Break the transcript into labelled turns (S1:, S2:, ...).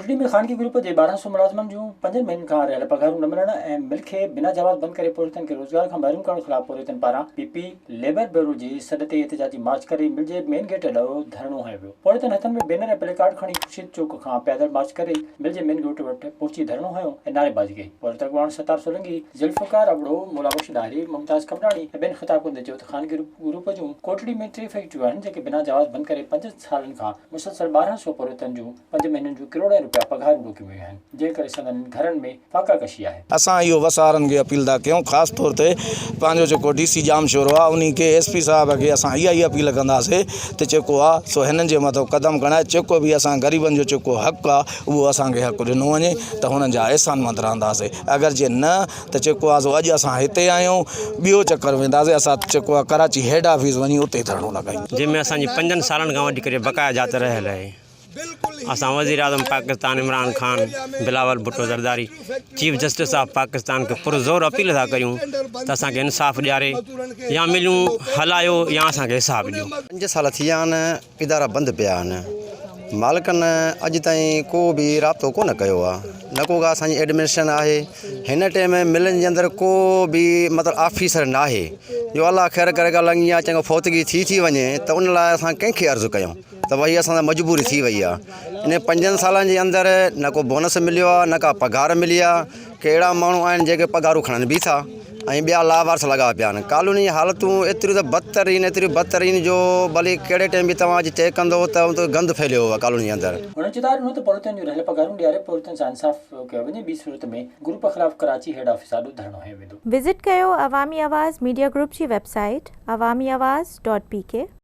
S1: कोटड़ी में खानगी ग्रुप के 1200 मुलाज़िमनि जूं 5 महीननि खां रहियल पघारूं न मिलण ऐं मिल खे बिना जवाब बंदि करे पुलिसनि खे रोज़गार खां महरूम करण ख़िलाफ़ पुलिसनि पारां पीपी लेबर ब्यूरो जी सॾ ते एहतिजाजी मार्च करे मिल जे मेन गेट ॾांहुं धरणो हयो वियो। पुलिसनि हथनि में बैनर ऐं प्लेकार्ड खणी ख़ुर्शीद चौक खां पैदल मार्च करे मिल जे मेन गेट वटि पहुची धरणो हयो ऐं नारेबाज़ी कई। पुलिस अॻवान सतार सोलंकी, ज़ुल्फ़िकार अबड़ो, मुलाबख्श डाहिरी, मुमताज़ कमराणी ऐं ॿियनि ख़िताब कंदे चयो त खानगी ग्रुप जूं कोटड़ी में 3 फैक्ट्रियूं आहिनि जेके बिना जवाब बंदि करे 5 सालनि खां मुसलसल 1200 पुलिसनि जूं 5 महीननि जूं करोड़नि रुपया पघारूं रोकियूं वियूं आहिनि, जंहिं करे संदनि घरनि में फाका कशी आहे।
S2: असां इहो वसारनि खे अपील था कयूं, ख़ासि तौर ते पंहिंजो जेको DC जाम शोरो आहे उन खे SP साहिब खे असां इहा ई अपील कंदासीं त जेको आहे सो हिननि जे मथां क़दम खणाए, जेको बि असां ग़रीबनि जो जेको हक़ु आहे उहो असांखे हक़ु ॾिनो वञे त हुननि जा अहसानमंद रहंदासीं। अगरि जे न त जेको आहे सो अॼु असां हिते आहियूं, ॿियो चकर वेंदासीं, असां जेको आहे कराची हेड ऑफिस वञी उते धरणो लॻायूं,
S3: जंहिंमें असांजी 5 सालनि खां वठी करे बक़ाया जात रहियल आहे। असां वज़ीर आज़म Pakistan Imran Khan, Bilawal Bhutto Zardari, chief justice of Pakistan खे पुरज़ोर अपील था कयूं त असांखे इंसाफ़ ॾियारे, या मिलियूं हलायो या असांखे हिसाब ॾियो।
S4: 5 साल थी विया आहिनि, इदारा बंदि पिया आहिनि, मालिकनि अॼु ताईं को बि राब्तो कोन कयो आहे, न को असांजी एडमिनिस्ट्रेशन आहे। हिन टाइम में मिलनि जे अंदरि को बि मतिलबु ऑफिसर न आहे। जो अलाह ख़ैर करे ॻाल्हि या चङो फौतगी थी वञे त उन लाइ असां कंहिंखे अर्ज़ु कयूं त भई असां मजबूरी थी वई आहे। इन 5 सालनि जे अंदरि न को बोनस मिलियो आहे, न का पघार मिली आहे। के अहिड़ा माण्हू आहिनि जेके पघारूं खणनि बि था ऐं ॿिया लावारस लॻा पिया आहिनि। कानूनी हालतूं एतिरियूं त बदतरीन जो भली कहिड़े टाइम बि तव्हां अॼु चेक कंदो त गंद फैलियो आहे कानूनी अंदरि।
S1: हुननि चेतावनी ॾिनो त पुलिसनि जूं रहियल पघारूं ॾियारे पुलिसनि सां इंसाफ़ कयो वञे, ॿी सूरत में ग्रुप ख़िलाफ़ कराची हेड ऑफिस ॾांहुं धरणो हयो वेंदो।
S5: विज़िट कयो अवामी आवाज़ मीडिया ग्रुप जी वेबसाइट awamiawaz.pk।